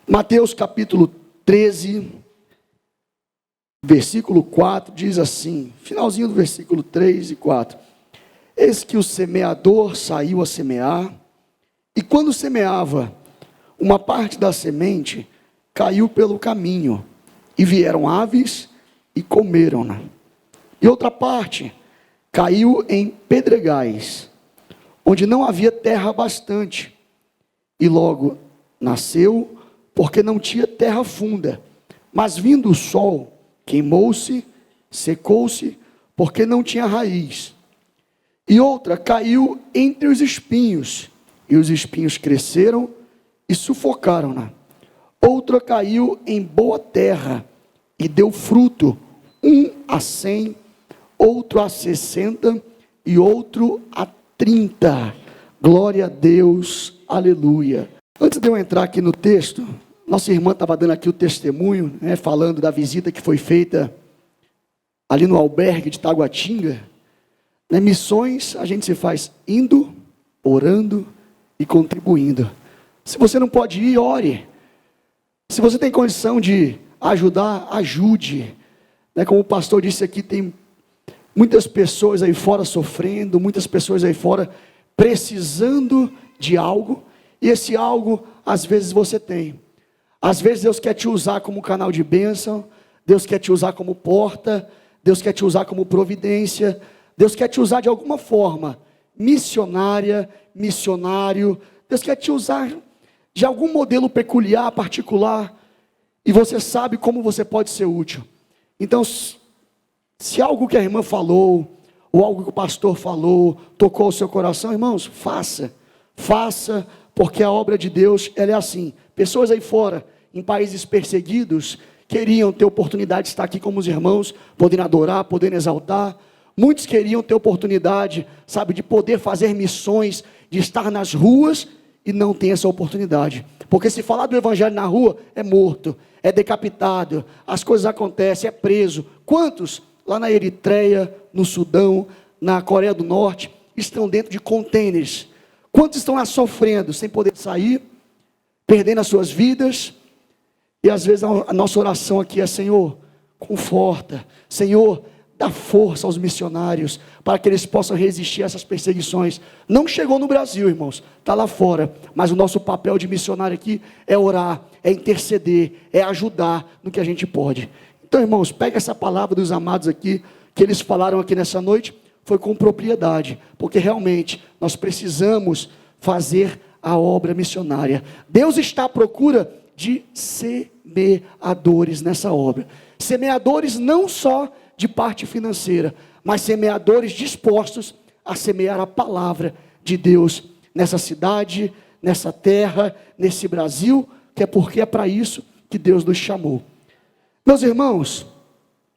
Mateus capítulo 13, versículo 4, diz assim, finalzinho do versículo 3 e 4. Eis que o semeador saiu a semear, e quando semeava, uma parte da semente caiu pelo caminho, e vieram aves e comeram-na. E outra parte caiu em pedregais, onde não havia terra bastante, e logo nasceu, porque não tinha terra funda. Mas vindo o sol, queimou-se, secou-se, porque não tinha raiz. E outra caiu entre os espinhos, e os espinhos cresceram e sufocaram-na. Outra caiu em boa terra, e deu fruto, 100, outro a 60, e outro a 30. Glória a Deus, aleluia. Antes de eu entrar aqui no texto, nossa irmã estava dando aqui o testemunho, falando da visita que foi feita ali no albergue de Taguatinga. Missões a gente se faz indo, orando e contribuindo. Se você não pode ir, ore. Se você tem condição de ajudar, ajude. Como o pastor disse aqui, tem muitas pessoas aí fora sofrendo, muitas pessoas aí fora precisando de algo, e esse algo, às vezes você tem. Às vezes Deus quer te usar como canal de bênção, Deus quer te usar como porta, Deus quer te usar como providência, Deus quer te usar de alguma forma, missionária, missionário, Deus quer te usar de algum modelo peculiar, particular, e você sabe como você pode ser útil. Então, se algo que a irmã falou, ou algo que o pastor falou, tocou o seu coração, irmãos, faça, porque a obra de Deus, ela é assim. Pessoas aí fora, em países perseguidos, queriam ter oportunidade de estar aqui como os irmãos, podendo adorar, podendo exaltar. Muitos queriam ter oportunidade, de poder fazer missões, de estar nas ruas, e não tem essa oportunidade. Porque se falar do evangelho na rua, é morto, é decapitado, as coisas acontecem, é preso. Quantos lá na Eritreia, no Sudão, na Coreia do Norte, estão dentro de contêineres? Quantos estão lá sofrendo, sem poder sair, perdendo as suas vidas? E às vezes a nossa oração aqui é: Senhor, conforta, Senhor, dá força aos missionários, para que eles possam resistir a essas perseguições. Não chegou no Brasil, irmãos, está lá fora, mas o nosso papel de missionário aqui é orar, é interceder, é ajudar no que a gente pode. Então, irmãos, pega essa palavra dos amados aqui, que eles falaram aqui nessa noite, foi com propriedade, porque realmente nós precisamos fazer a obra missionária. Deus está à procura de semeadores nessa obra, semeadores não só de parte financeira, mas semeadores dispostos a semear a palavra de Deus nessa cidade, nessa terra, nesse Brasil, porque é para isso que Deus nos chamou. Meus irmãos,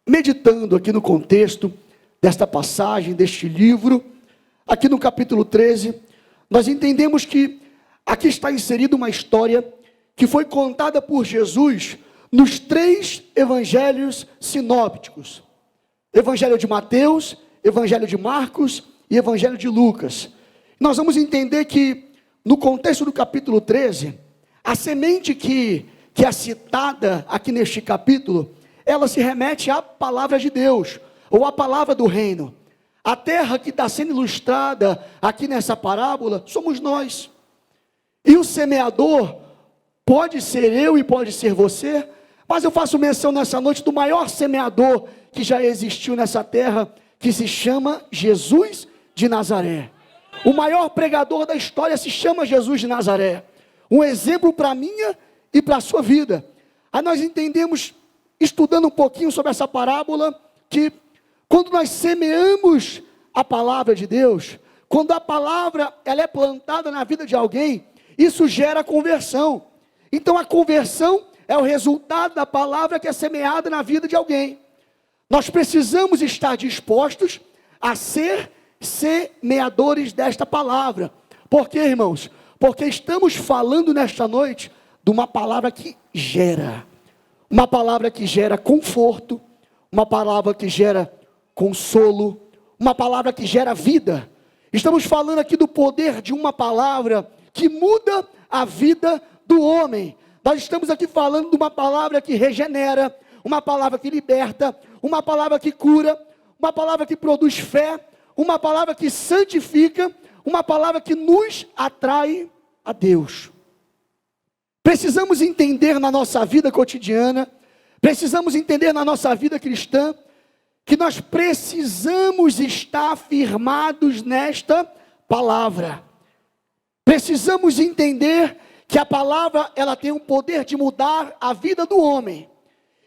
meditando aqui no contexto desta passagem, deste livro, aqui no capítulo 13, nós entendemos que aqui está inserida uma história que foi contada por Jesus nos 3 evangelhos sinópticos: Evangelho de Mateus, Evangelho de Marcos e Evangelho de Lucas. Nós vamos entender que, no contexto do capítulo 13, a semente que é citada aqui neste capítulo, ela se remete à palavra de Deus, ou à palavra do reino. A terra que está sendo ilustrada aqui nessa parábola, somos nós. E o semeador pode ser eu e pode ser você, mas eu faço menção nessa noite do maior semeador que já existiu nessa terra, que se chama Jesus de Nazaré. O maior pregador da história se chama Jesus de Nazaré. Um exemplo para a minha e para a sua vida. Aí nós entendemos, estudando um pouquinho sobre essa parábola, que quando nós semeamos a palavra de Deus, quando a palavra ela é plantada na vida de alguém, isso gera conversão. Então a conversão é o resultado da palavra que é semeada na vida de alguém. Nós precisamos estar dispostos a ser semeadores desta palavra. Por quê, irmãos? Porque estamos falando nesta noite de uma palavra que gera. Uma palavra que gera conforto, uma palavra que gera consolo, uma palavra que gera vida. Estamos falando aqui do poder de uma palavra que muda a vida do homem, Nós estamos aqui falando de uma palavra que regenera, uma palavra que liberta, uma palavra que cura, uma palavra que produz fé, uma palavra que santifica, uma palavra que nos atrai a Deus. Precisamos entender na nossa vida cotidiana, precisamos entender na nossa vida cristã, que nós precisamos estar firmados nesta palavra. Precisamos entender que a palavra, ela tem o poder de mudar a vida do homem.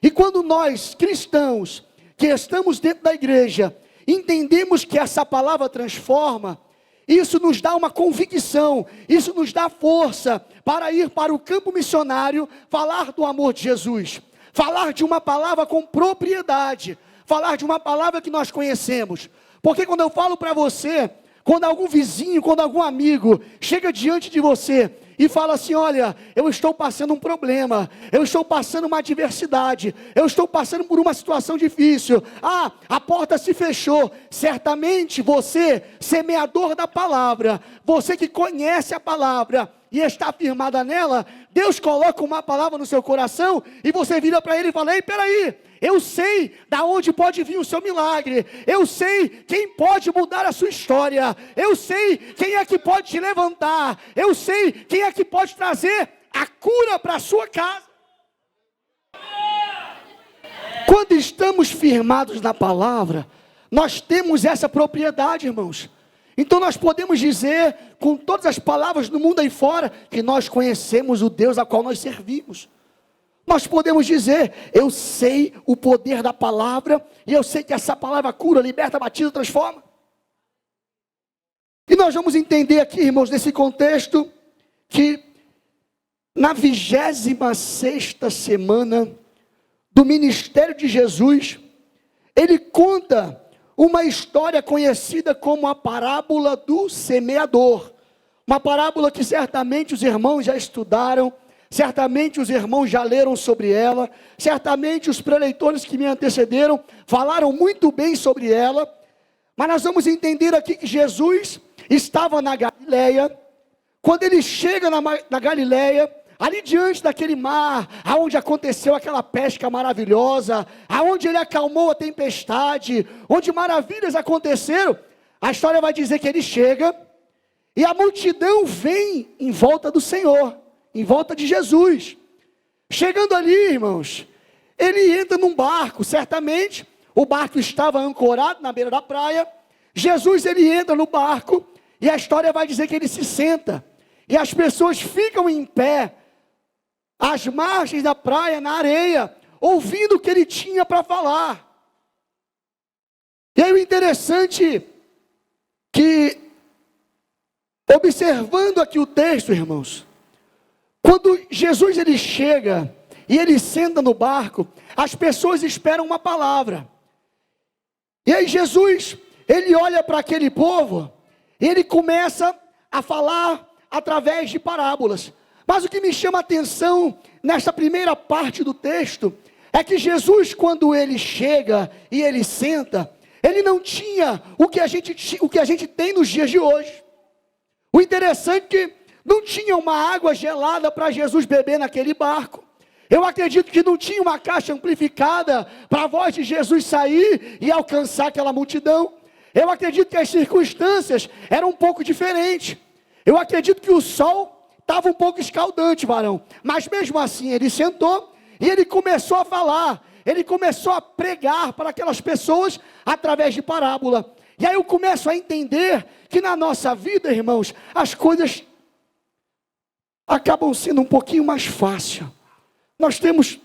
E quando nós, cristãos, que estamos dentro da igreja, entendemos que essa palavra transforma, isso nos dá uma convicção, isso nos dá força para ir para o campo missionário, falar do amor de Jesus, falar de uma palavra com propriedade, falar de uma palavra que nós conhecemos. Porque quando eu falo para você, quando algum vizinho, quando algum amigo chega diante de você e fala assim: olha, eu estou passando um problema, eu estou passando uma adversidade, eu estou passando por uma situação difícil, a porta se fechou. Certamente você, semeador da palavra, você que conhece a palavra e está firmada nela, Deus coloca uma palavra no seu coração e você vira para ele e fala: ei, peraí, eu sei da onde pode vir o seu milagre, eu sei quem pode mudar a sua história, eu sei quem é que pode te levantar, eu sei quem é que pode trazer a cura para a sua casa. Quando estamos firmados na palavra, nós temos essa propriedade, irmãos. Então nós podemos dizer, com todas as palavras do mundo aí fora, que nós conhecemos o Deus a qual nós servimos. Nós podemos dizer: eu sei o poder da palavra, e eu sei que essa palavra cura, liberta, batiza, transforma. E nós vamos entender aqui, irmãos, nesse contexto, que na 26ª semana do ministério de Jesus, ele conta uma história conhecida como a parábola do semeador. Uma parábola que certamente os irmãos já estudaram, certamente os irmãos já leram sobre ela, certamente os preleitores que me antecederam falaram muito bem sobre ela, mas nós vamos entender aqui que Jesus estava na Galileia. Quando ele chega na Galileia, ali diante daquele mar, aonde aconteceu aquela pesca maravilhosa, aonde ele acalmou a tempestade, onde maravilhas aconteceram, a história vai dizer que ele chega, e a multidão vem em volta do Senhor, em volta de Jesus. Chegando ali, irmãos, ele entra num barco, certamente, o barco estava ancorado na beira da praia. Jesus, ele entra no barco, e a história vai dizer que ele se senta, e as pessoas ficam em pé, às margens da praia, na areia, ouvindo o que ele tinha para falar. E aí o interessante, que observando aqui o texto, irmãos, quando Jesus ele chega e ele senta no barco, as pessoas esperam uma palavra. E aí Jesus, ele olha para aquele povo, e ele começa a falar através de parábolas. Mas o que me chama a atenção nesta primeira parte do texto é que Jesus, quando ele chega e ele senta, ele não tinha o que a gente tem nos dias de hoje. O interessante é que não tinha uma água gelada para Jesus beber naquele barco. Eu acredito que não tinha uma caixa amplificada para a voz de Jesus sair e alcançar aquela multidão. Eu acredito que as circunstâncias eram um pouco diferentes. Eu acredito que o sol estava um pouco escaldante, varão. Mas mesmo assim ele sentou e ele começou a falar. Ele começou a pregar para aquelas pessoas através de parábola. E aí eu começo a entender que na nossa vida, irmãos, as coisas acabam sendo um pouquinho mais fáceis. Nós temos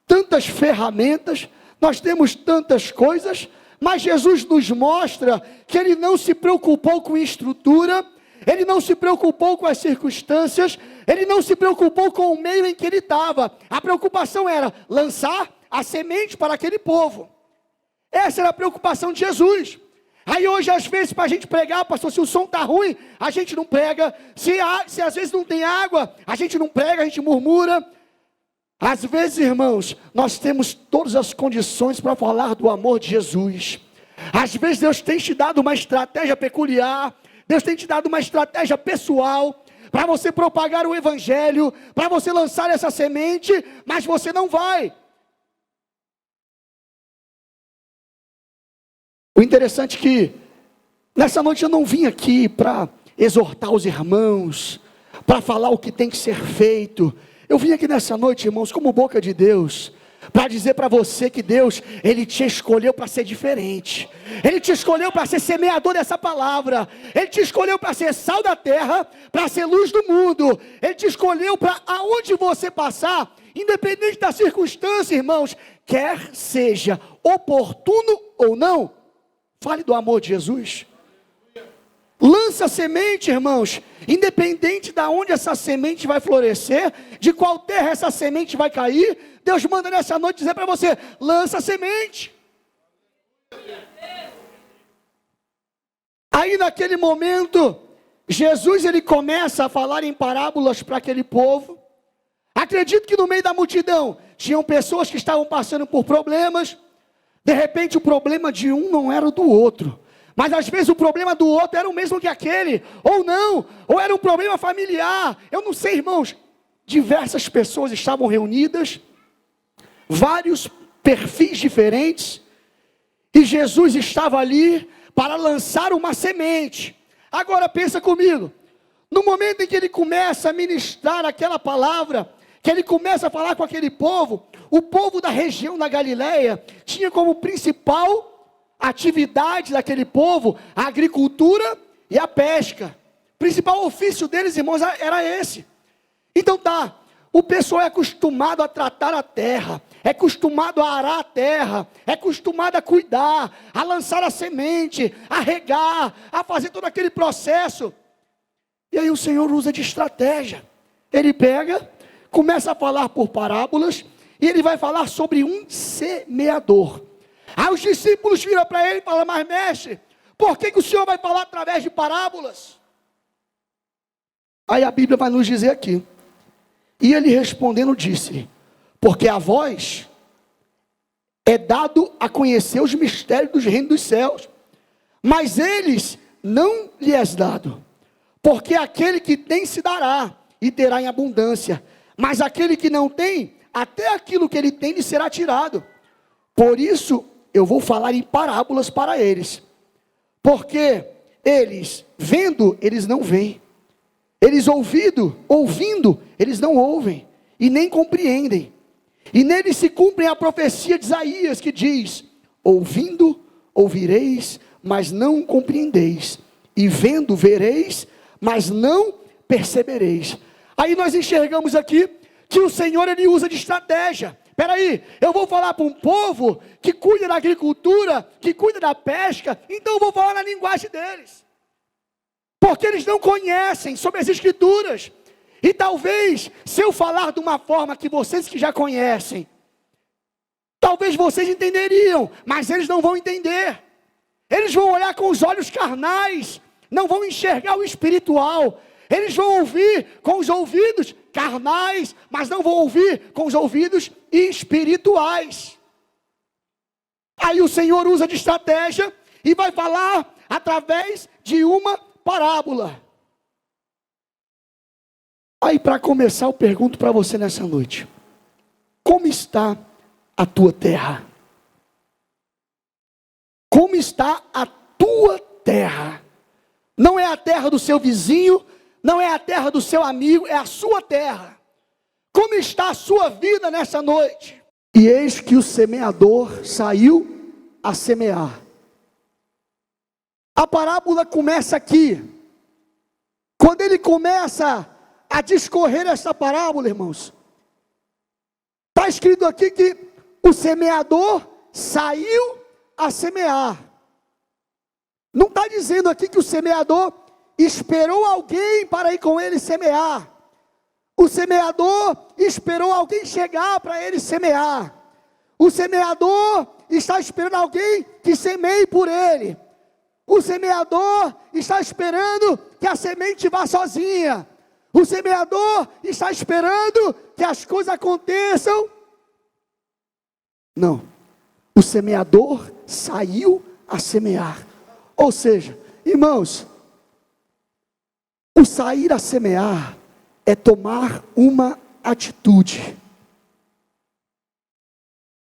tantas ferramentas, nós temos tantas coisas, mas Jesus nos mostra que ele não se preocupou com estrutura, ele não se preocupou com as circunstâncias, ele não se preocupou com o meio em que ele estava. A preocupação era lançar a semente para aquele povo. Essa era a preocupação de Jesus. Aí hoje, às vezes, para a gente pregar, pastor, se o som está ruim, a gente não prega. Se às vezes não tem água, a gente não prega, a gente murmura. Às vezes, irmãos, nós temos todas as condições para falar do amor de Jesus. Às vezes Deus tem te dado uma estratégia peculiar, Deus tem te dado uma estratégia pessoal, para você propagar o evangelho, para você lançar essa semente, mas você não vai. O interessante é que, nessa noite eu não vim aqui para exortar os irmãos, para falar o que tem que ser feito. Eu vim aqui nessa noite, irmãos, como boca de Deus, para dizer para você que Deus, Ele te escolheu para ser diferente. Ele te escolheu para ser semeador dessa palavra. Ele te escolheu para ser sal da terra, para ser luz do mundo. Ele te escolheu para aonde você passar, independente da circunstância, irmãos, quer seja oportuno ou não, fale do amor de Jesus. Lança a semente, irmãos, independente de onde essa semente vai florescer, de qual terra essa semente vai cair, Deus manda nessa noite dizer para você, lança a semente. Aí naquele momento, Jesus ele começa a falar em parábolas para aquele povo. Acredito que no meio da multidão, tinham pessoas que estavam passando por problemas. De repente o problema de um não era o do outro, mas às vezes o problema do outro era o mesmo que aquele, ou não, ou era um problema familiar, eu não sei, irmãos. Diversas pessoas estavam reunidas, vários perfis diferentes, e Jesus estava ali para lançar uma semente. Agora pensa comigo, no momento em que ele começa a ministrar aquela palavra, que ele começa a falar com aquele povo, o povo da região da Galileia tinha como principal atividade daquele povo a agricultura e a pesca. O principal ofício deles, irmãos, era esse. Então tá, o pessoal é acostumado a tratar a terra, é acostumado a arar a terra, é acostumado a cuidar, a lançar a semente, a regar, a fazer todo aquele processo. E aí o Senhor usa de estratégia. Ele pega, começa a falar por parábolas, e ele vai falar sobre um semeador. Aí os discípulos viram para ele e falam, mas mestre, por que o Senhor vai falar através de parábolas? Aí a Bíblia vai nos dizer aqui, e ele respondendo disse, porque a vós é dado a conhecer os mistérios dos reinos dos céus, mas eles não lhe és dado, porque aquele que tem se dará, e terá em abundância, mas aquele que não tem, até aquilo que ele tem lhe será tirado. Por isso eu vou falar em parábolas para eles, porque eles vendo, eles não veem, eles ouvindo, eles não ouvem, e nem compreendem, e neles se cumprem a profecia de Isaías, que diz, ouvindo, ouvireis, mas não compreendeis, e vendo, vereis, mas não percebereis. Aí nós enxergamos aqui, que o Senhor ele usa de estratégia. Espera aí, eu vou falar para um povo que cuida da agricultura, que cuida da pesca, então eu vou falar na linguagem deles, porque eles não conhecem sobre as escrituras, e talvez, se eu falar de uma forma que vocês que já conhecem, talvez vocês entenderiam, mas eles não vão entender, eles vão olhar com os olhos carnais, não vão enxergar o espiritual, eles vão ouvir com os ouvidos carnais, mas não vão ouvir com os ouvidos espirituais. Aí o Senhor usa de estratégia e vai falar através de uma parábola. Aí para começar eu pergunto para você nessa noite, como está a tua terra? Como está a tua terra? Não é a terra do seu vizinho, não é a terra do seu amigo, é a sua terra. Como está a sua vida nessa noite? E eis que o semeador saiu a semear. A parábola começa aqui. Quando ele começa a discorrer essa parábola, irmãos, está escrito aqui que o semeador saiu a semear. Não está dizendo aqui que o semeador esperou alguém para ir com ele semear. O semeador esperou alguém chegar para ele semear. O semeador está esperando alguém que semeie por ele. O semeador está esperando que a semente vá sozinha. O semeador está esperando que as coisas aconteçam. Não. O semeador saiu a semear. Ou seja, irmãos, O sair a semear é tomar uma atitude.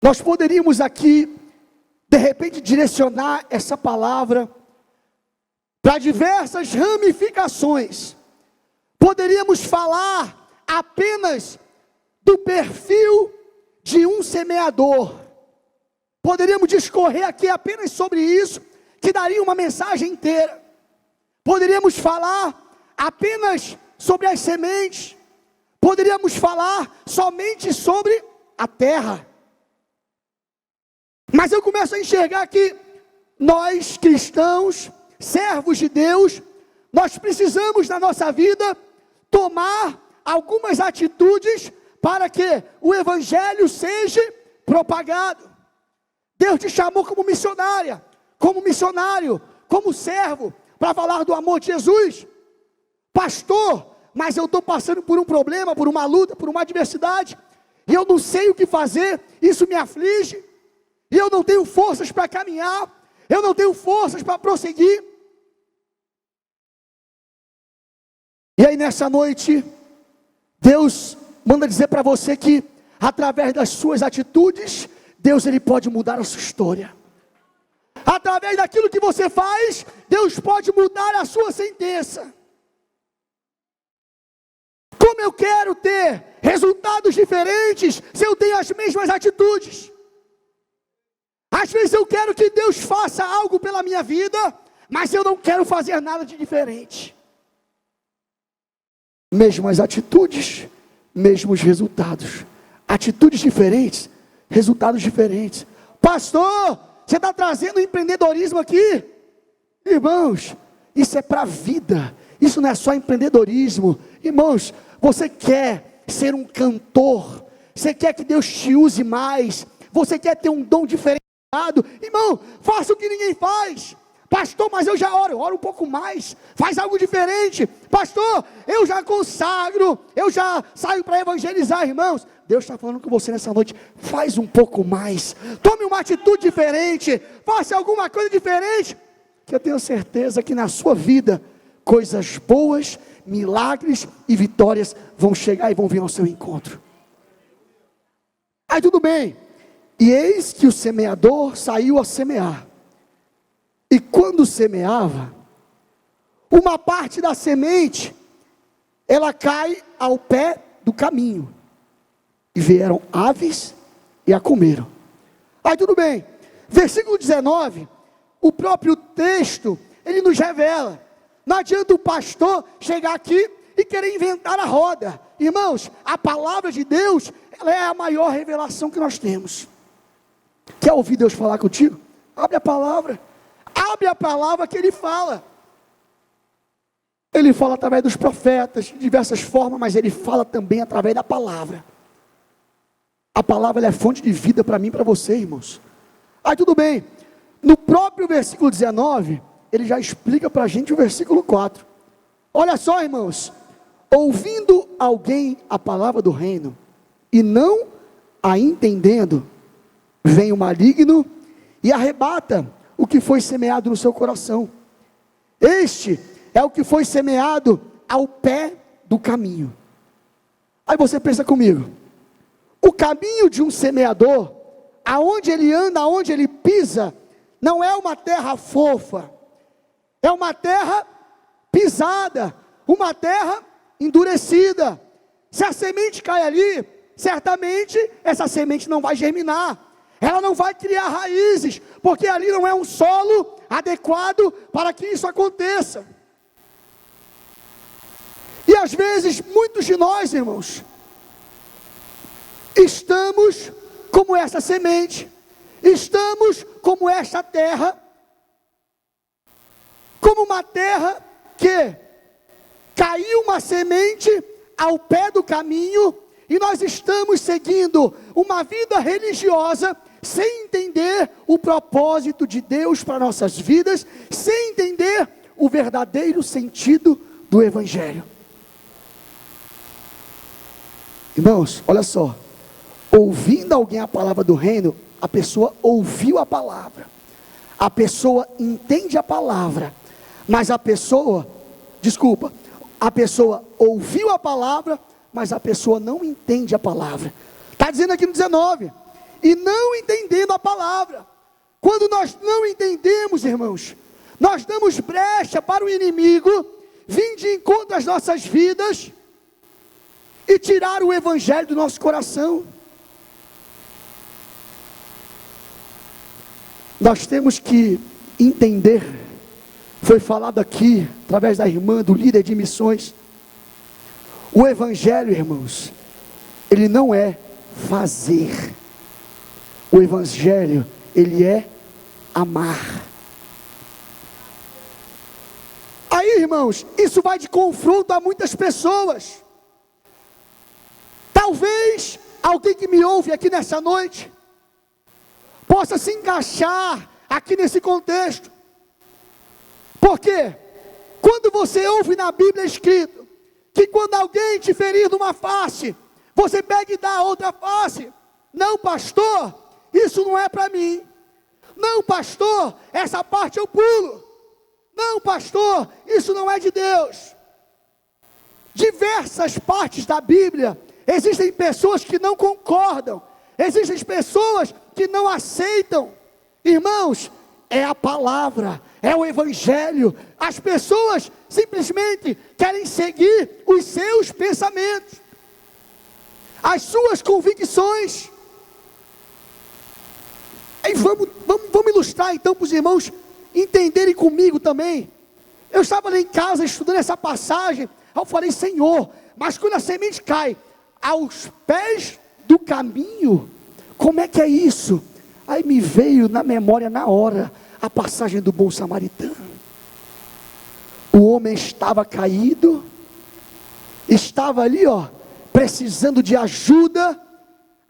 Nós poderíamos aqui, de repente, direcionar essa palavra para diversas ramificações. Poderíamos falar apenas do perfil de um semeador. Poderíamos discorrer aqui apenas sobre isso, que daria uma mensagem inteira. Poderíamos falar apenas sobre as sementes. Poderíamos falar somente sobre a terra. Mas eu começo a enxergar que nós cristãos, servos de Deus, nós precisamos na nossa vida tomar algumas atitudes para que o evangelho seja propagado. Deus te chamou como missionária, como missionário, como servo, para falar do amor de Jesus. Pastor, mas eu estou passando por um problema, por uma luta, por uma adversidade, e eu não sei o que fazer, isso me aflige, e eu não tenho forças para caminhar, eu não tenho forças para prosseguir. E aí nessa noite, Deus manda dizer para você que, através das suas atitudes, Deus ele pode mudar a sua história. Através daquilo que você faz, Deus pode mudar a sua sentença. Como eu quero ter resultados diferentes se eu tenho as mesmas atitudes? Às vezes eu quero que Deus faça algo pela minha vida, mas eu não quero fazer nada de diferente. Mesmas atitudes, mesmos resultados. Atitudes diferentes, resultados diferentes. Pastor, você está trazendo empreendedorismo aqui? Irmãos, isso é para a vida. Isso não é só empreendedorismo. Irmãos, você quer ser um cantor? Você quer que Deus te use mais? Você quer ter um dom diferenciado? Irmão, faça o que ninguém faz. Pastor, mas eu já oro um pouco mais, faz algo diferente. Pastor, eu já consagro, eu já saio para evangelizar, irmãos. Deus está falando com você nessa noite, faz um pouco mais, tome uma atitude diferente, faça alguma coisa diferente, que eu tenho certeza que na sua vida, coisas boas, milagres e vitórias vão chegar e vão vir ao seu encontro. Aí tudo bem, e eis que o semeador saiu a semear. E quando semeava, uma parte da semente, ela cai ao pé do caminho. E vieram aves e a comeram. Aí tudo bem. Versículo 19, o próprio texto, ele nos revela. Não adianta o pastor chegar aqui e querer inventar a roda. Irmãos, a palavra de Deus, ela é a maior revelação que nós temos. Quer ouvir Deus falar contigo? Abre a palavra. Abre a palavra que ele fala. Ele fala através dos profetas, de diversas formas, mas ele fala também através da palavra. A palavra ela é fonte de vida para mim e para você, irmãos. Aí tudo bem. No próprio versículo 19, ele já explica para a gente o versículo 4. Olha só, irmãos. Ouvindo alguém a palavra do reino, e não a entendendo, vem o maligno e arrebata o que foi semeado no seu coração. Este é o que foi semeado ao pé do caminho. Aí você pensa comigo, o caminho de um semeador, aonde ele anda, aonde ele pisa, não é uma terra fofa, é uma terra pisada, uma terra endurecida. Se a semente cai ali, certamente essa semente não vai germinar, ela não vai criar raízes, porque ali não é um solo adequado para que isso aconteça. E às vezes, muitos de nós, irmãos, estamos como essa semente, estamos como esta terra, como uma terra que caiu uma semente ao pé do caminho, e nós estamos seguindo uma vida religiosa, sem entender o propósito de Deus para nossas vidas, sem entender o verdadeiro sentido do Evangelho. Irmãos, olha só, ouvindo alguém a palavra do reino, a pessoa ouviu a palavra, a pessoa entende a palavra, mas a a pessoa ouviu a palavra, mas a pessoa não entende a palavra. Está dizendo aqui no 19, e não entendendo a palavra. Quando nós não entendemos, irmãos, nós damos brecha para o inimigo vir de encontro às nossas vidas e tirar o evangelho do nosso coração. Nós temos que entender, foi falado aqui, através da irmã, do líder de missões, o evangelho, irmãos, ele não é fazer, o evangelho, ele é amar. Aí, irmãos, isso vai de confronto a muitas pessoas. Talvez alguém que me ouve aqui nessa noite possa se encaixar aqui nesse contexto. Porque quando você ouve na Bíblia escrito que quando alguém te ferir numa face, você pega e dá a outra face. Não, pastor, isso não é para mim. Não, pastor, essa parte eu pulo. Não, pastor, isso não é de Deus. Diversas partes da Bíblia, existem pessoas que não concordam, existem pessoas que não aceitam. Irmãos, é a palavra, é o evangelho. As pessoas simplesmente querem seguir os seus pensamentos, as suas convicções. E vamos ilustrar então para os irmãos entenderem comigo também. Eu estava lá em casa estudando essa passagem, aí eu falei, Senhor, mas quando a semente cai aos pés do caminho, como é que é isso? Aí me veio na memória na hora a passagem do bom samaritano. O homem estava caído, estava ali precisando de ajuda.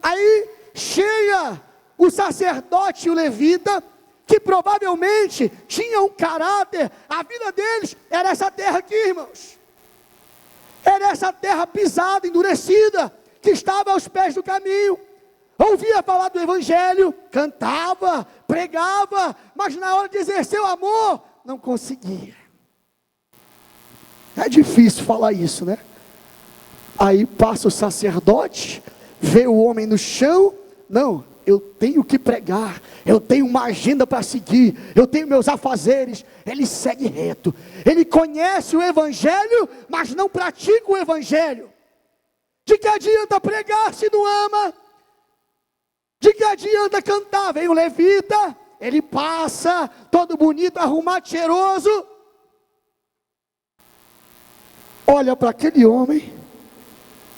Aí chega o sacerdote e o levita, que provavelmente tinham um caráter, a vida deles era essa terra aqui, irmãos, era essa terra pisada, endurecida, que estava aos pés do caminho. Ouvia falar do evangelho, cantava, pregava, mas na hora de exercer o amor, não conseguia. É difícil falar isso, né? Aí passa o sacerdote, vê o homem no chão, não, eu tenho que pregar, eu tenho uma agenda para seguir, eu tenho meus afazeres. Ele segue reto, ele conhece o evangelho, mas não pratica o evangelho. De que adianta pregar se não ama? De que adianta cantar? Vem o levita, ele passa, todo bonito, arrumado, cheiroso, olha para aquele homem,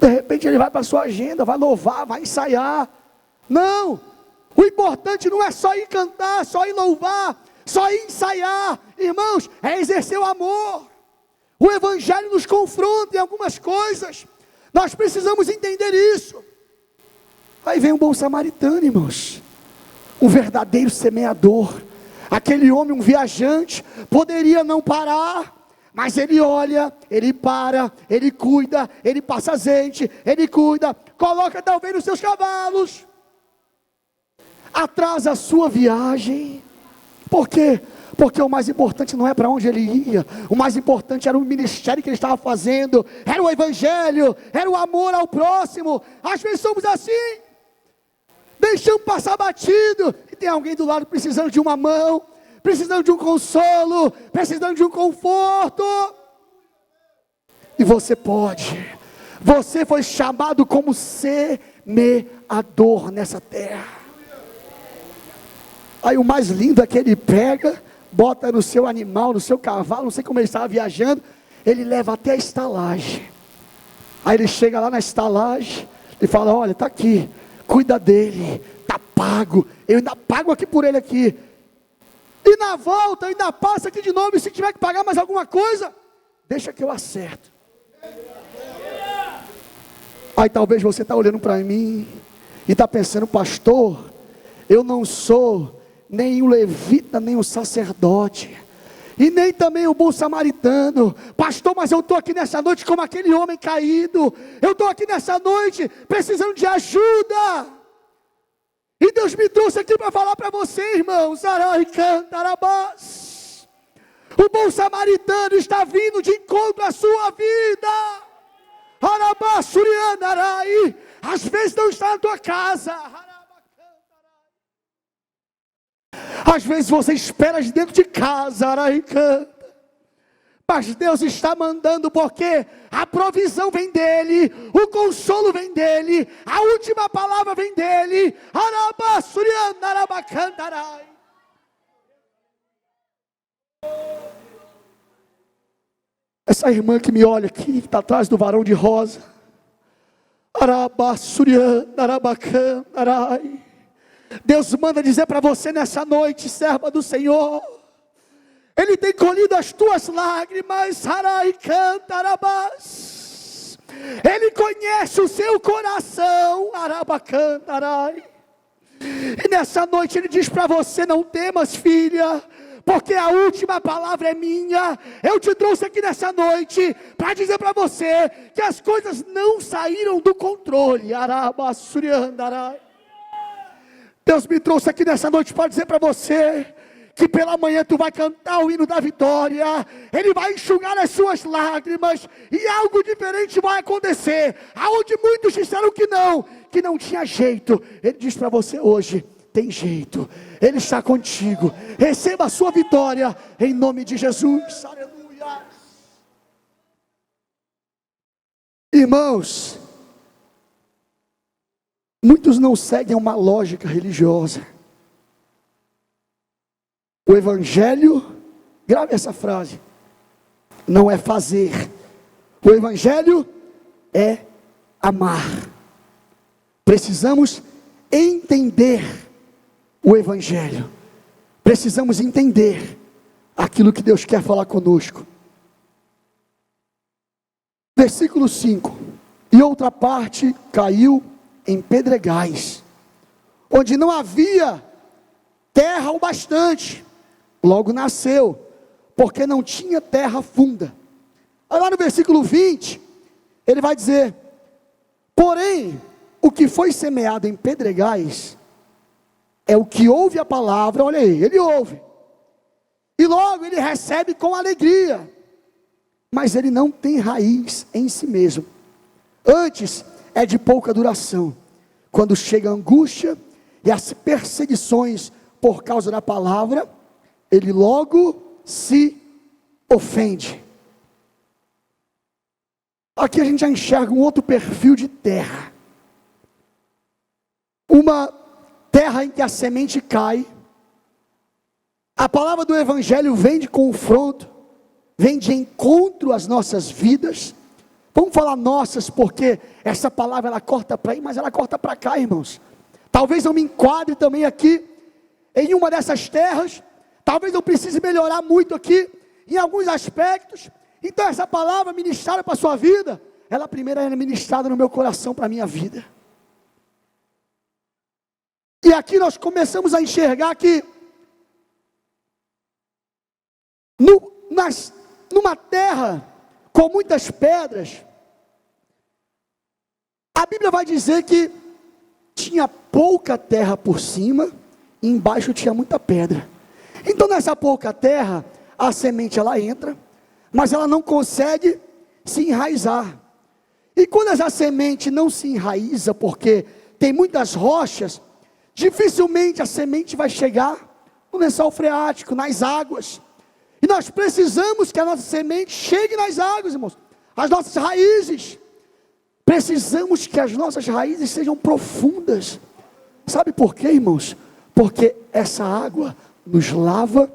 de repente ele vai para a sua agenda, vai louvar, vai ensaiar. Não, o importante não é só ir cantar, só ir louvar, só ir ensaiar, irmãos, é exercer o amor. O evangelho nos confronta em algumas coisas, nós precisamos entender isso. Aí vem um bom samaritano, irmãos, um verdadeiro semeador, aquele homem, um viajante, poderia não parar, mas ele olha, ele para, ele cuida, ele passa azeite, ele cuida, coloca talvez nos seus cavalos, atrasa a sua viagem. Por quê? Porque o mais importante não é para onde ele ia, o mais importante era o ministério que ele estava fazendo, era o evangelho, era o amor ao próximo. Às vezes somos assim, deixamos passar batido, e tem alguém do lado precisando de uma mão, precisando de um consolo, precisando de um conforto, e você foi chamado como semeador nessa terra. Aí o mais lindo é que ele pega, bota no seu animal, no seu cavalo, não sei como ele estava viajando, ele leva até a estalagem. Aí ele chega lá na estalagem, e fala, olha, está aqui, cuida dele, está pago, eu ainda pago aqui por ele aqui. E na volta, ainda passa aqui de novo, e se tiver que pagar mais alguma coisa, deixa que eu acerto. Aí talvez você está olhando para mim, e está pensando, pastor, eu não sou nem o levita, nem o sacerdote, e nem também o bom samaritano, pastor, mas eu estou aqui nessa noite como aquele homem caído, eu estou aqui nessa noite precisando de ajuda, e Deus me trouxe aqui para falar para você, irmãos, O bom samaritano está vindo de encontro à sua vida. Às vezes não está na tua casa. Às vezes você espera de dentro de casa. Mas Deus está mandando, porque a provisão vem dEle, o consolo vem dEle, a última palavra vem dEle. Essa irmã que me olha aqui, que está atrás do varão de rosa. Deus manda dizer para você nessa noite, serva do Senhor, Ele tem colhido as tuas lágrimas. Ele conhece o seu coração. E nessa noite Ele diz para você: não temas, filha, porque a última palavra é minha. Eu te trouxe aqui nessa noite para dizer para você que as coisas não saíram do controle. Deus me trouxe aqui nessa noite para dizer para você que pela manhã tu vai cantar o hino da vitória. Ele vai enxugar as suas lágrimas e algo diferente vai acontecer. Aonde muitos disseram que não tinha jeito, Ele diz para você hoje: tem jeito, Ele está contigo. Receba a sua vitória em nome de Jesus. Aleluia. Irmãos, muitos não seguem uma lógica religiosa. O Evangelho, grave essa frase, não é fazer. O Evangelho é amar. Precisamos entender o Evangelho. Precisamos entender aquilo que Deus quer falar conosco. Versículo 5. E outra parte caiu em pedregais, onde não havia terra o bastante. Logo nasceu, porque não tinha terra funda. Agora no versículo 20, ele vai dizer: porém, o que foi semeado em pedregais é o que ouve a palavra. Olha aí, ele ouve, e logo ele recebe com alegria, mas ele não tem raiz em si mesmo. Antes é de pouca duração. Quando chega a angústia e as perseguições por causa da palavra, ele logo se ofende. Aqui a gente já enxerga um outro perfil de terra. Uma terra em que a semente cai. A palavra do Evangelho vem de confronto, vem de encontro às nossas vidas. Vamos falar nossas, porque essa palavra ela corta para aí, mas ela corta para cá, irmãos. Talvez eu me enquadre também aqui em uma dessas terras. Talvez eu precise melhorar muito aqui em alguns aspectos. Então essa palavra ministrada para a sua vida, ela primeiro é ministrada no meu coração para a minha vida. E aqui nós começamos a enxergar que numa terra com muitas pedras, a Bíblia vai dizer que tinha pouca terra por cima e embaixo tinha muita pedra. Então nessa pouca terra, a semente ela entra, mas ela não consegue se enraizar. E quando essa semente não se enraiza, porque tem muitas rochas, dificilmente a semente vai chegar no lençol freático, nas águas. E nós precisamos que a nossa semente chegue nas águas, irmãos, as nossas raízes. Precisamos que as nossas raízes sejam profundas. Sabe por quê, irmãos? Porque essa água nos lava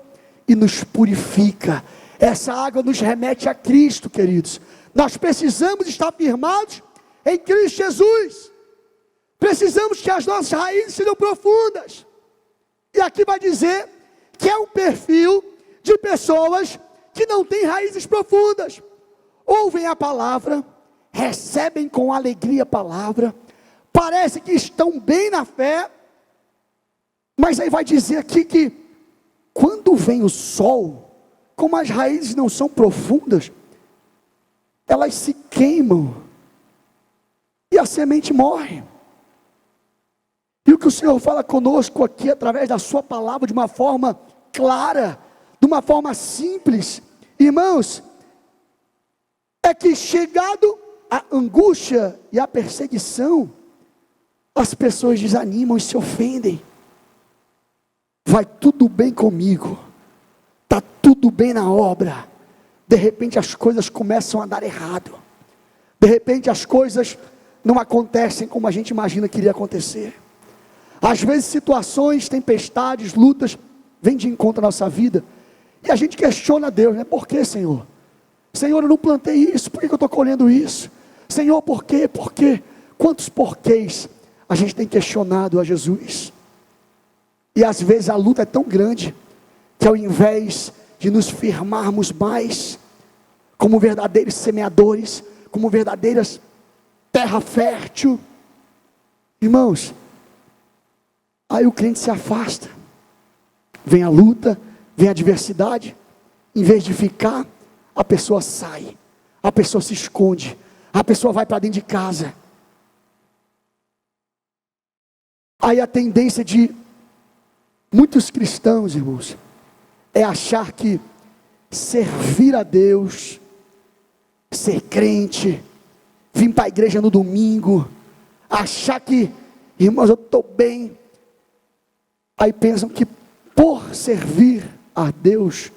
e nos purifica. Essa água nos remete a Cristo, queridos. Nós precisamos estar firmados em Cristo Jesus. Precisamos que as nossas raízes sejam profundas. E aqui vai dizer que é um perfil de pessoas que não têm raízes profundas. Ouvem a palavra, recebem com alegria a palavra, parece que estão bem na fé, mas aí vai dizer aqui que quando vem o sol, como as raízes não são profundas, elas se queimam e a semente morre. E o que o Senhor fala conosco aqui através da sua palavra de uma forma clara, de uma forma simples, irmãos, é que chegado a angústia e a perseguição, as pessoas desanimam e se ofendem. Vai tudo bem comigo, está tudo bem na obra. De repente as coisas começam a dar errado. De repente as coisas não acontecem como a gente imagina que iria acontecer. Às vezes situações, tempestades, lutas, vêm de encontro à nossa vida. E a gente questiona Deus, né? Por que, Senhor? Senhor, eu não plantei isso, por que eu estou colhendo isso? Senhor, por quê? Por quê? Quantos porquês a gente tem questionado a Jesus? E às vezes a luta é tão grande, que ao invés de nos firmarmos mais, como verdadeiros semeadores, como verdadeiras terra fértil, irmãos, aí o crente se afasta, vem a luta, vem a adversidade, em vez de ficar, a pessoa sai, a pessoa se esconde, a pessoa vai para dentro de casa. Aí a tendência de muitos cristãos, irmãos, é achar que servir a Deus, ser crente, vir para a igreja no domingo, achar que, irmãos, eu estou bem, aí pensam que por servir a Deus,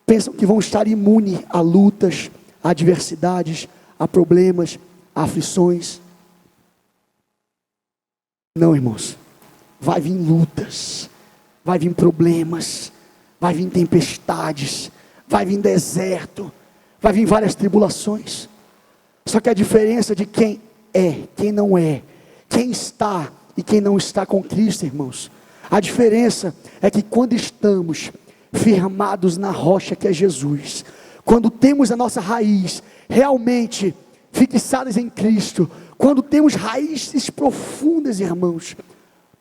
pensam que vão estar imunes a lutas, a adversidades, a problemas, a aflições. Não, irmãos, vai vir lutas, vai vir problemas, vai vir tempestades, vai vir deserto, vai vir várias tribulações. Só que a diferença de quem é, quem não é, quem está e quem não está com Cristo, irmãos, a diferença é que quando estamos firmados na rocha que é Jesus, quando temos a nossa raiz realmente fixadas em Cristo, quando temos raízes profundas, irmãos,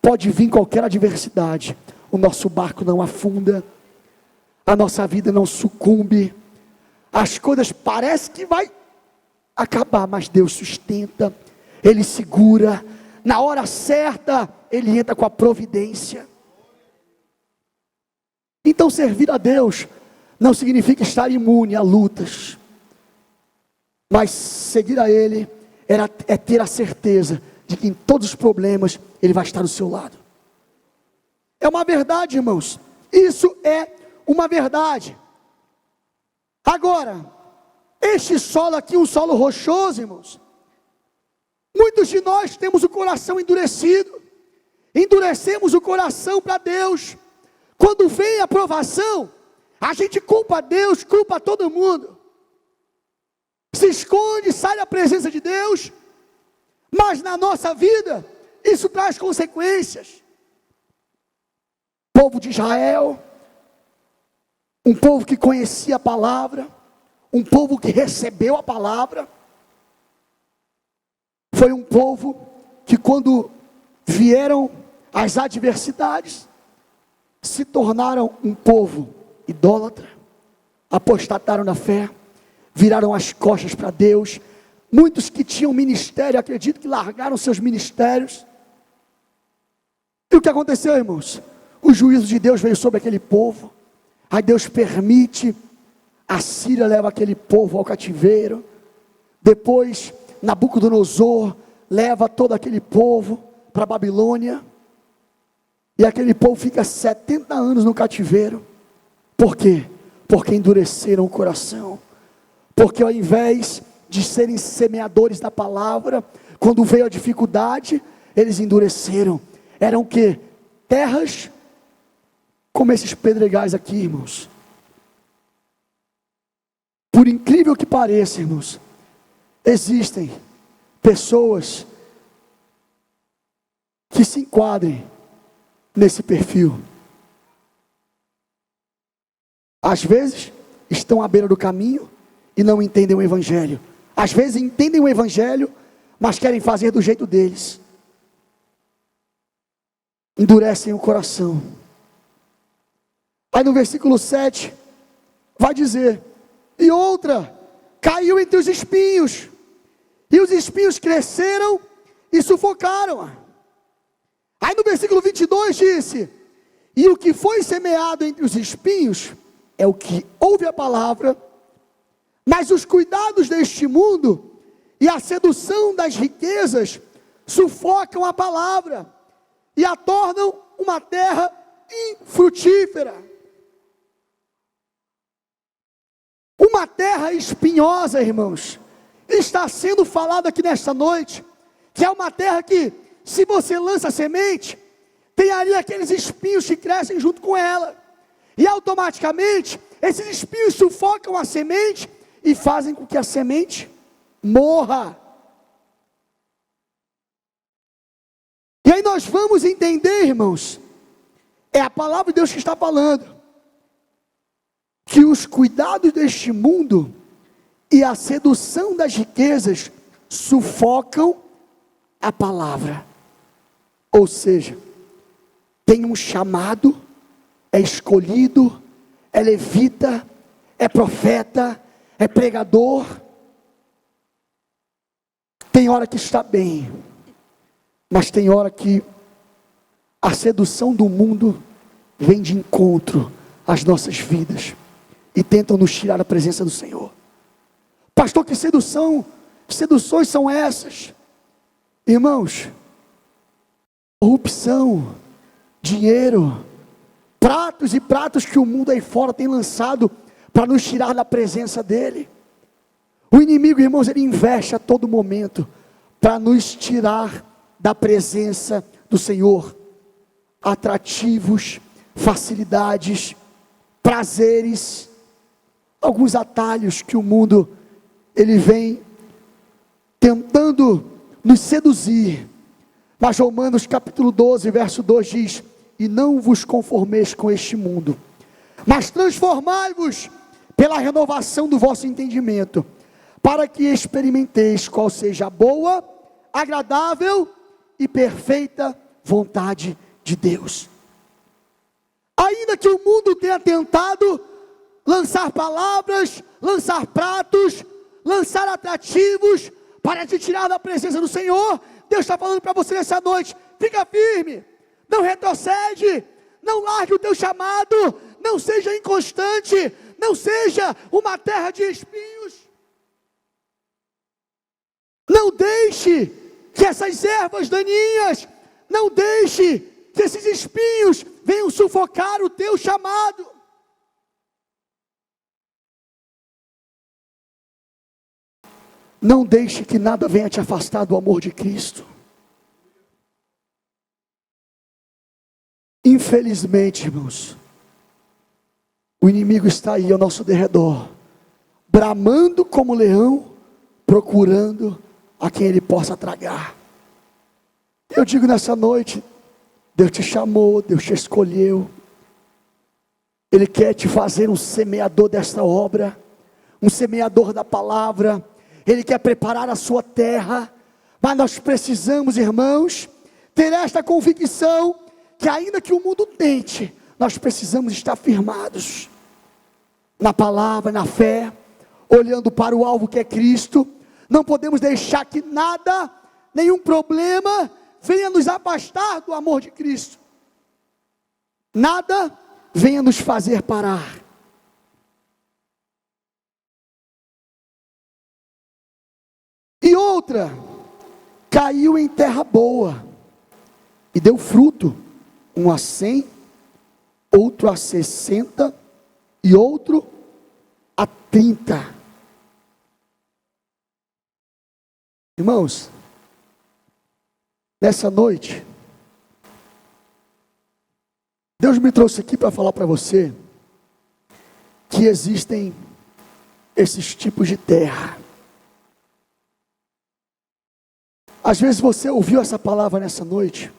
pode vir qualquer adversidade, o nosso barco não afunda, a nossa vida não sucumbe, as coisas parecem que vai acabar, mas Deus sustenta, Ele segura, na hora certa, Ele entra com a providência. Então servir a Deus não significa estar imune a lutas, mas seguir a Ele é ter a certeza de que em todos os problemas Ele vai estar do seu lado. É uma verdade, irmãos, isso é uma verdade. Agora, este solo aqui, um solo rochoso, irmãos, muitos de nós temos o coração endurecido, endurecemos o coração para Deus. Quando vem a provação, a gente culpa Deus, culpa todo mundo, se esconde, sai da presença de Deus, mas na nossa vida, isso traz consequências. O povo de Israel, um povo que conhecia a palavra, um povo que recebeu a palavra, foi um povo que quando vieram as adversidades, se tornaram um povo idólatra, apostataram na fé, viraram as costas para Deus. Muitos que tinham ministério, acredito que largaram seus ministérios. E o que aconteceu, irmãos? O juízo de Deus veio sobre aquele povo. Aí Deus permite, a Síria leva aquele povo ao cativeiro. Depois Nabucodonosor leva todo aquele povo para a Babilônia. E aquele povo fica 70 anos no cativeiro. Por quê? Porque endureceram o coração. Porque ao invés de serem semeadores da palavra, quando veio a dificuldade, eles endureceram. Eram o quê? Terras como esses pedregais aqui, irmãos. Por incrível que pareça, irmãos, existem pessoas que se enquadrem nesse perfil. Às vezes estão à beira do caminho e não entendem o evangelho. Às vezes entendem o evangelho, mas querem fazer do jeito deles. Endurecem o coração. Aí no versículo 7 vai dizer: e outra caiu entre os espinhos, e os espinhos cresceram e sufocaram-a. Aí no versículo 22 disse: e o que foi semeado entre os espinhos é o que ouve a palavra, mas os cuidados deste mundo e a sedução das riquezas sufocam a palavra e a tornam uma terra infrutífera. Uma terra espinhosa, irmãos, está sendo falado aqui nesta noite, que é uma terra que, se você lança semente, tem ali aqueles espinhos que crescem junto com ela, e automaticamente, esses espinhos sufocam a semente, e fazem com que a semente morra. E aí nós vamos entender, irmãos, é a palavra de Deus que está falando, que os cuidados deste mundo e a sedução das riquezas sufocam a palavra. Ou seja, tem um chamado, é escolhido, é levita, é profeta, é pregador. Tem hora que está bem, mas tem hora que a sedução do mundo vem de encontro às nossas vidas e tentam nos tirar da presença do Senhor. Pastor, que seduções são essas? Irmãos, corrupção, dinheiro, pratos e pratos que o mundo aí fora tem lançado para nos tirar da presença dele. O inimigo, irmãos, ele investe a todo momento para nos tirar da presença do Senhor. Atrativos, facilidades, prazeres, alguns atalhos que o mundo ele vem tentando nos seduzir. Mas Romanos capítulo 12, verso 2 diz: e não vos conformeis com este mundo, mas transformai-vos pela renovação do vosso entendimento, para que experimenteis qual seja a boa, agradável e perfeita vontade de Deus. Ainda que o mundo tenha tentado lançar palavras, lançar pratos, lançar atrativos para te tirar da presença do Senhor, Deus está falando para você nessa noite: fica firme, não retrocede, não largue o teu chamado, não seja inconstante, não seja uma terra de espinhos. Não deixe que essas ervas daninhas, não deixe que esses espinhos venham sufocar o teu chamado. Não deixe que nada venha te afastar do amor de Cristo. Infelizmente, irmãos, o inimigo está aí ao nosso derredor, bramando como leão, procurando a quem ele possa tragar. Eu digo nessa noite, Deus te chamou, Deus te escolheu, Ele quer te fazer um semeador desta obra, um semeador da palavra. Ele quer preparar a sua terra, mas nós precisamos, irmãos, ter esta convicção, que ainda que o mundo tente, nós precisamos estar firmados na palavra, na fé, olhando para o alvo que é Cristo. Não podemos deixar que nada, nenhum problema venha nos afastar do amor de Cristo. Nada venha nos fazer parar. E outra, caiu em terra boa e deu fruto, um a 100, outro a 60 e outro a 30. Irmãos, nessa noite, Deus me trouxe aqui para falar para você que existem esses tipos de terra. Às vezes você ouviu essa palavra nessa noite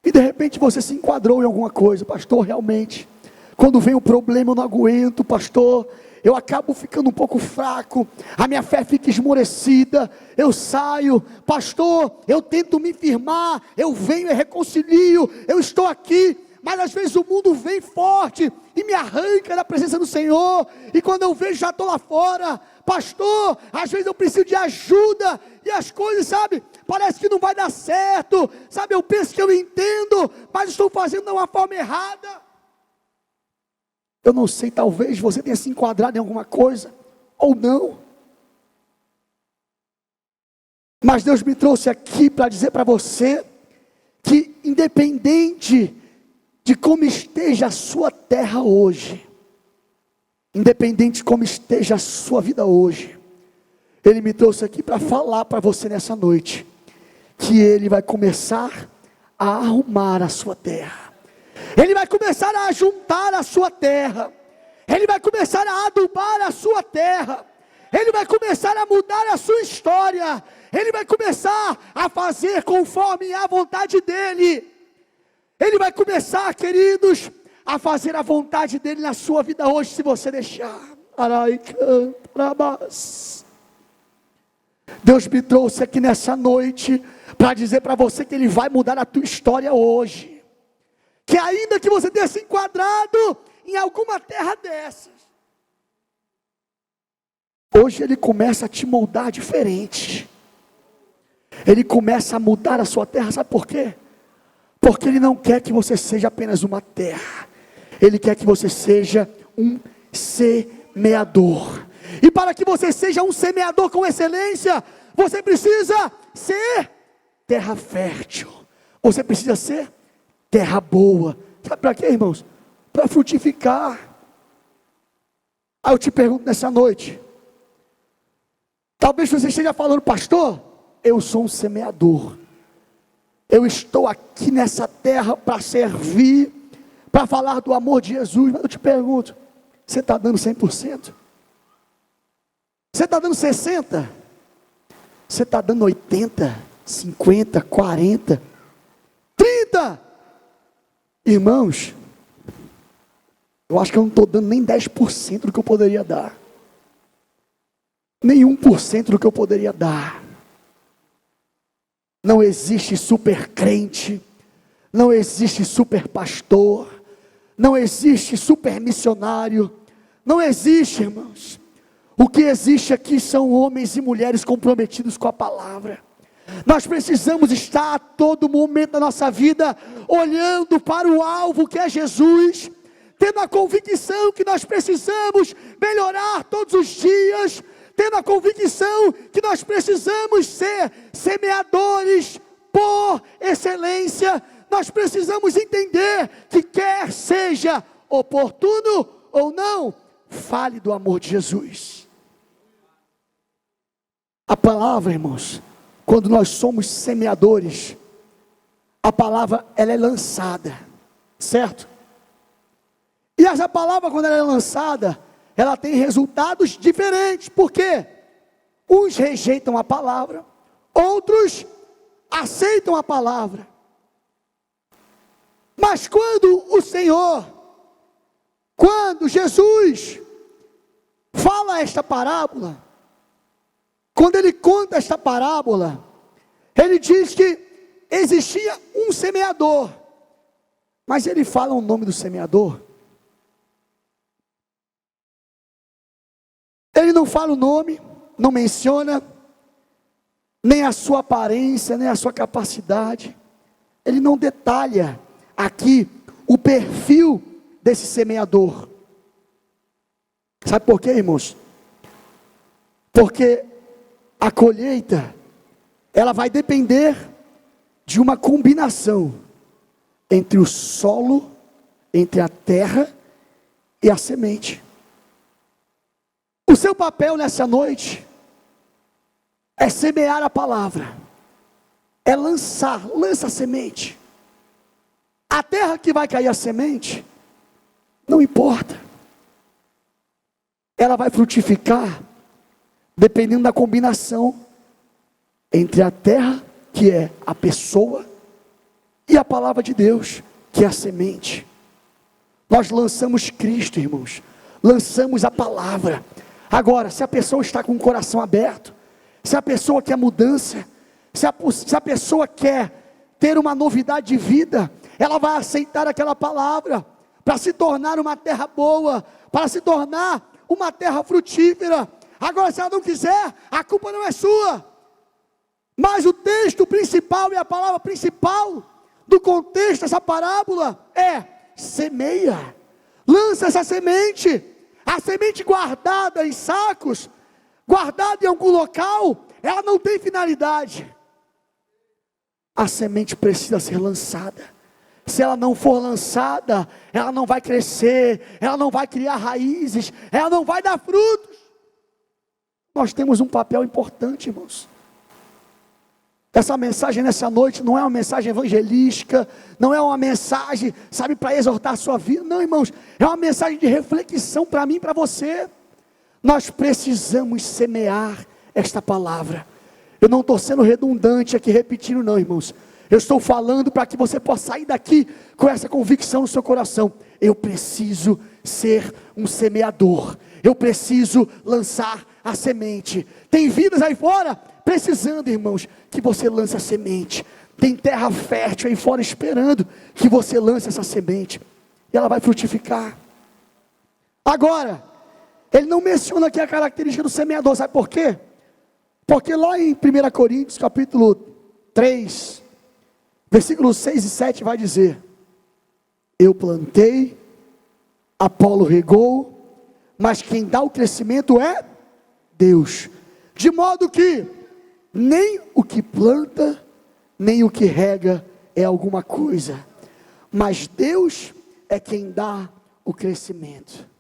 e de repente você se enquadrou em alguma coisa. Pastor, realmente, quando vem o problema eu não aguento, pastor, eu acabo ficando um pouco fraco, a minha fé fica esmorecida, eu saio, pastor, eu tento me firmar, eu venho e reconcilio, eu estou aqui, mas às vezes o mundo vem forte e me arranca da presença do Senhor, e quando eu vejo já estou lá fora. Pastor, às vezes eu preciso de ajuda, e as coisas, sabe, parece que não vai dar certo, sabe, eu penso que eu entendo, mas estou fazendo de uma forma errada. Eu não sei, talvez você tenha se enquadrado em alguma coisa, ou não. Mas Deus me trouxe aqui para dizer para você, que independente de como esteja a sua terra hoje, independente de como esteja a sua vida hoje, Ele me trouxe aqui para falar para você nessa noite, que Ele vai começar a arrumar a sua terra, Ele vai começar a juntar a sua terra, Ele vai começar a adubar a sua terra, Ele vai começar a mudar a sua história, Ele vai começar a fazer conforme a vontade dEle, Ele vai começar, queridos, a fazer a vontade dEle na sua vida hoje, se você deixar. Deus me trouxe aqui nessa noite, para dizer para você que Ele vai mudar a tua história hoje, que ainda que você tenha se enquadrado em alguma terra dessas, hoje Ele começa a te moldar diferente, Ele começa a mudar a sua terra, sabe por quê? Porque Ele não quer que você seja apenas uma terra, Ele quer que você seja um semeador, e para que você seja um semeador com excelência, você precisa ser terra fértil, você precisa ser terra boa, sabe para quê, irmãos? Para frutificar. Aí eu te pergunto nessa noite, talvez você esteja falando, pastor, eu sou um semeador, eu estou aqui nessa terra para servir, para falar do amor de Jesus, mas eu te pergunto, você está dando 100%? Você está dando 60%? Você está dando 80%, 50%, 40%, 30%? Irmãos, eu acho que eu não estou dando nem 10% do que eu poderia dar, nem 1% do que eu poderia dar. Não existe super crente, não existe super pastor, não existe super missionário, não existe, irmãos. O que existe aqui são homens e mulheres comprometidos com a palavra. Nós precisamos estar a todo momento da nossa vida olhando para o alvo que é Jesus, tendo a convicção que nós precisamos melhorar todos os dias, tendo a convicção que nós precisamos ser semeadores por excelência. Nós precisamos entender que quer seja oportuno ou não, fale do amor de Jesus. A palavra, irmãos, quando nós somos semeadores, a palavra ela é lançada, certo? E essa palavra, quando ela é lançada, ela tem resultados diferentes. Por quê? Uns rejeitam a palavra, outros aceitam a palavra. Mas quando o Senhor, quando Jesus fala esta parábola, quando Ele conta esta parábola, Ele diz que existia um semeador, mas Ele fala o nome do semeador. Ele não fala o nome, não menciona nem a sua aparência, nem a sua capacidade. Ele não detalha aqui o perfil desse semeador. Sabe por quê, irmãos? Porque a colheita, ela vai depender de uma combinação entre o solo, entre a terra e a semente. O seu papel nessa noite é semear a palavra, é lança a semente. A terra que vai cair a semente, não importa, ela vai frutificar, dependendo da combinação entre a terra, que é a pessoa, e a palavra de Deus, que é a semente. Nós lançamos Cristo, irmãos, lançamos a palavra. Agora, se a pessoa está com o coração aberto, se a pessoa quer mudança, se a pessoa quer ter uma novidade de vida, ela vai aceitar aquela palavra, para se tornar uma terra boa, para se tornar uma terra frutífera. Agora, se ela não quiser, a culpa não é sua, mas o texto principal e a palavra principal do contexto dessa parábola é: semeia, Lança essa semente. A semente guardada em sacos, guardada em algum local, ela não tem finalidade. A semente precisa ser lançada. Se ela não for lançada, ela não vai crescer, ela não vai criar raízes, ela não vai dar frutos. Nós temos um papel importante, irmãos. Essa mensagem nessa noite não é uma mensagem evangelística, não é uma mensagem, sabe, para exortar a sua vida. Não, irmãos, é uma mensagem de reflexão para mim e para você. Nós precisamos semear esta palavra. Eu não estou sendo redundante aqui, repetindo não, irmãos. Eu estou falando para que você possa sair daqui com essa convicção no seu coração. Eu preciso ser um semeador. Eu preciso lançar a semente. Tem vidas aí fora precisando, irmãos, que você lance a semente. Tem terra fértil aí fora esperando que você lance essa semente. E ela vai frutificar. Agora, ele não menciona aqui a característica do semeador. Sabe por quê? Porque lá em 1 Coríntios, capítulo 3, versículos 6 e 7 vai dizer: eu plantei, Apolo regou, mas quem dá o crescimento é Deus. De modo que nem o que planta, nem o que rega é alguma coisa, mas Deus é quem dá o crescimento.